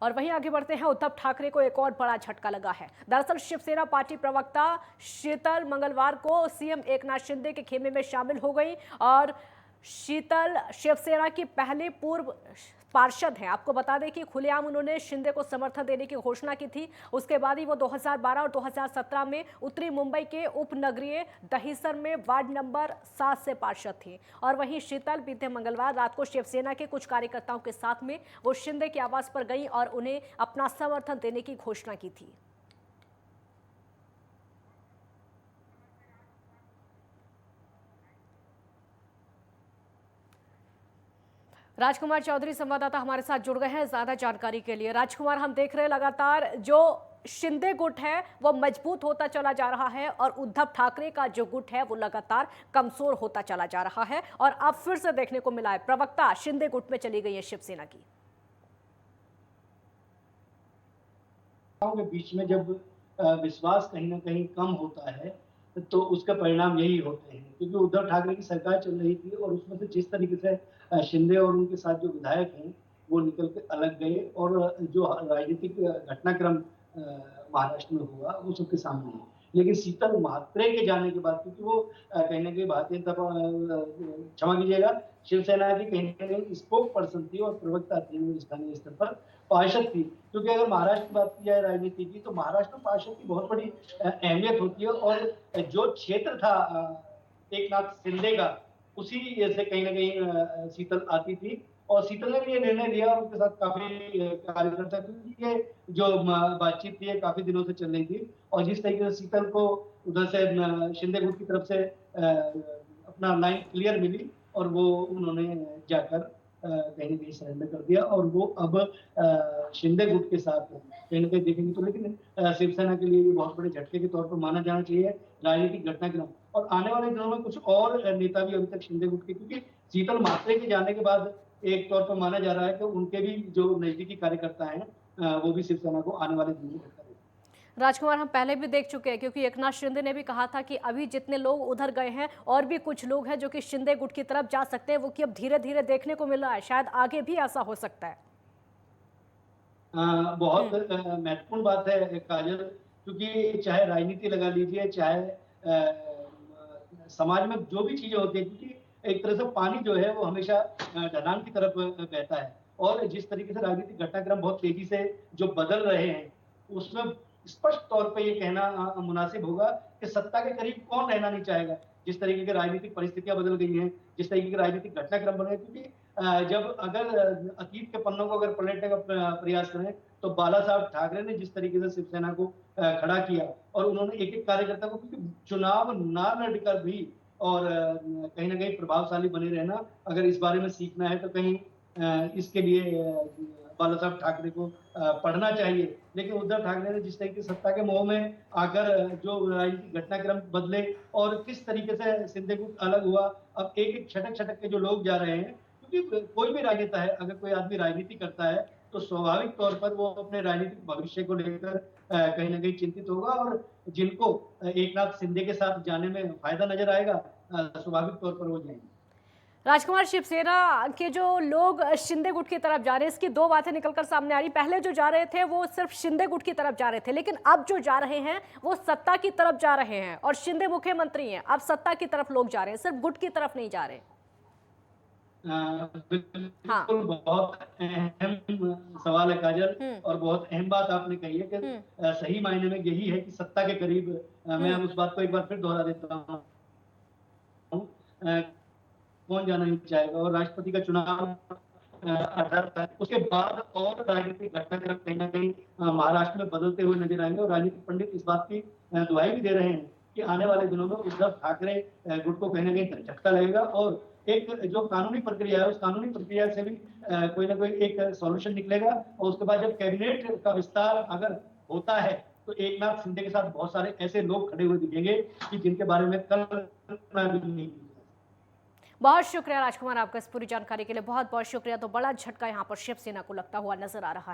और वहीं आगे बढ़ते हैं, उद्धव ठाकरे को एक और बड़ा झटका लगा है। दरअसल शिवसेना पार्टी प्रवक्ता शीतल मंगलवार को सीएम एकनाथ शिंदे के खेमे में शामिल हो गई और शीतल शिवसेना की पहली पूर्व पार्षद हैं। आपको बता दें कि खुलेआम उन्होंने शिंदे को समर्थन देने की घोषणा की थी। उसके बाद ही वो 2012 और 2017 में उत्तरी मुंबई के उपनगरीय दहिसर में वार्ड नंबर 7 से पार्षद थी। और वहीं शीतल बीते मंगलवार रात को शिवसेना के कुछ कार्यकर्ताओं के साथ में वो शिंदे के आवास पर गई और उन्हें अपना समर्थन देने की घोषणा की थी। राजकुमार चौधरी संवाददाता हमारे साथ जुड़ गए हैं ज्यादा जानकारी के लिए। राजकुमार, हम देख रहे हैं लगातार जो शिंदे गुट है वो मजबूत होता चला जा रहा है और उद्धव ठाकरे का जो गुट है वो लगातार कमजोर होता चला जा रहा है और अब फिर से देखने को मिला है प्रवक्ता शिंदे गुट में चली गई है शिवसेना की। के बीच में जब विश्वास कहीं ना कहीं कम होता है तो उसका परिणाम यही होते हैं, क्योंकि उद्धव ठाकरे की सरकार चल रही थी और उसमें से जिस तरीके से शिंदे और उनके साथ जो विधायक हैं वो निकल के अलग गए और जो राजनीतिक घटनाक्रम महाराष्ट्र में हुआ वो सबके सामने है। लेकिन शीतल म्हात्रे के जाने के बाद, क्योंकि वो कहीं ना कहीं भारतीय क्षमा कीजिएगा, शिवसेना की कहीं ना कहीं स्पोक पर्सन थी और प्रवक्ता थी, स्थानीय स्तर पर पार्षद थी। क्योंकि अगर महाराष्ट्र की बात की जाए राजनीति की, तो महाराष्ट्र में पार्षद की बहुत बड़ी अहमियत होती है और जो क्षेत्र था एकनाथ शिंदे का, उसी से कहीं ना कहीं शीतल आती थी और शीतल ने भी ये निर्णय लिया और उनके साथ काफी कार्यकर्ता, क्योंकि ये जो बातचीत थी काफी दिनों से चल रही थी और जिस तरीके से शीतल को उधर से शिंदे गुट की तरफ से अपना लाइन क्लियर मिली और वो उन्होंने जाकर कहीं ना कहीं सरेंडर कर दिया और वो अब शिंदे गुट के साथ कहीं ना कहीं देखेंगे। तो लेकिन शिवसेना के लिए ये बहुत बड़े झटके के तौर पर माना जाना चाहिए राजनीतिक घटनाक्रम। और आने वाले दिनों में कुछ और नेता भी अभी तक शिंदे गुट के, क्योंकि शीतल म्हात्रे के जाने के बाद एक तौर पर माना जा रहा है कि उनके भी जो नजदीकी कार्यकर्ता हैं वो भी शिवसेना को आने वाले दिनों में धक्का देंगे। राजकुमार, हम पहले भी देख चुके हैं क्योंकि एकनाथ शिंदे ने भी कहा था कि अभी जितने लोग उधर गए हैं और भी कुछ लोग हैं जो कि शिंदे गुट की तरफ जा सकते हैं, वो कि अब धीरे धीरे देखने को मिल रहा है, शायद आगे भी ऐसा हो सकता है। बहुत महत्वपूर्ण बात है काजल, क्योंकि चाहे राजनीति लगा लीजिए, चाहे समाज में जो भी चीजें होती है, क्योंकि एक तरह से पानी जो है वो हमेशा ढलान की तरफ बहता है और जिस तरीके से राजनीतिक घटनाक्रम बहुत तेजी से जो बदल रहे हैं उसमें स्पष्ट तौर पे ये कहना मुनासिब होगा कि सत्ता के करीब कौन रहना नहीं चाहेगा। जिस तरीके की राजनीतिक परिस्थितियां बदल गई हैं, जिस तरीके के राजनीतिक घटनाक्रम बने, क्योंकि जब अगर अतीत के पन्नों को अगर पलटने का प्रयास करें तो बाला साहब ठाकरे ने जिस तरीके से शिवसेना को खड़ा किया और उन्होंने एक एक कार्यकर्ता को, क्योंकि चुनाव ना लड़कर भी और कहीं ना कहीं प्रभावशाली बने रहना, अगर इस बारे में सीखना है तो कहीं इसके लिए बाला साहब ठाकरे को पढ़ना चाहिए। लेकिन उद्धव ठाकरे ने जिस तरीके सत्ता के मोह में आकर जो राजनीतिक घटनाक्रम बदले और किस तरीके से शिंदे गुट अलग हुआ, अब एक एक छटक छटक के जो लोग जा रहे हैं, क्योंकि कोई भी राजनेता है, अगर कोई आदमी राजनीति करता है तो स्वाभाविक तौर पर वो अपने राजनीतिक भविष्य को लेकर कहीं ना कहीं चिंतित होगा और जिनको एकनाथ शिंदे के साथ जाने में फायदा नजर आएगा स्वाभाविक तौर पर वो जाएंगे। राजकुमार, शिवसेना के जो लोग शिंदे गुट की तरफ जा रहे हैं, इसकी दो बातें निकलकर सामने आ रही। पहले जो जा रहे थे वो सिर्फ शिंदे गुट की तरफ जा रहे थे, लेकिन अब जो जा रहे हैं वो सत्ता की तरफ जा रहे हैं और शिंदे मुख्यमंत्री हैं, अब सत्ता की तरफ लोग जा रहे हैं, सिर्फ गुट की तरफ नहीं जा रहे। हाँ। बिल्कुल, बहुत अहम सवाल है काजल और बहुत अहम बात आपने कही है कि सही मायने में यही है कि सत्ता के करीब, मैं उस बात को एक बार फिर दोहरा देता हूँ, कौन जाना नहीं चाहेगा और राष्ट्रपति का चुनाव 18 तारीख उसके बाद और राजनीतिक घटनाक्रम कहीं ना कहीं महाराष्ट्र में बदलते हुए नजर आएंगे और राजनीतिक पंडित इस बात की दुहाई भी दे रहे हैं कि आने वाले दिनों में उद्धव ठाकरे गुट को कहीं ना कहीं झटका लगेगा और एक जो कानूनी प्रक्रिया है उस कानूनी प्रक्रिया से भी कोई ना कोई एक सॉल्यूशन निकलेगा और उसके बाद जब कैबिनेट का विस्तार अगर होता है तो एकनाथ शिंदे के साथ बहुत सारे ऐसे लोग खड़े हुए दिखेंगे कि जिनके बारे में कल्पना भी नहीं। बहुत शुक्रिया राजकुमार आपका इस पूरी जानकारी के लिए, बहुत बहुत शुक्रिया। तो बड़ा झटका यहाँ पर शिवसेना को लगता हुआ नजर आ रहा है।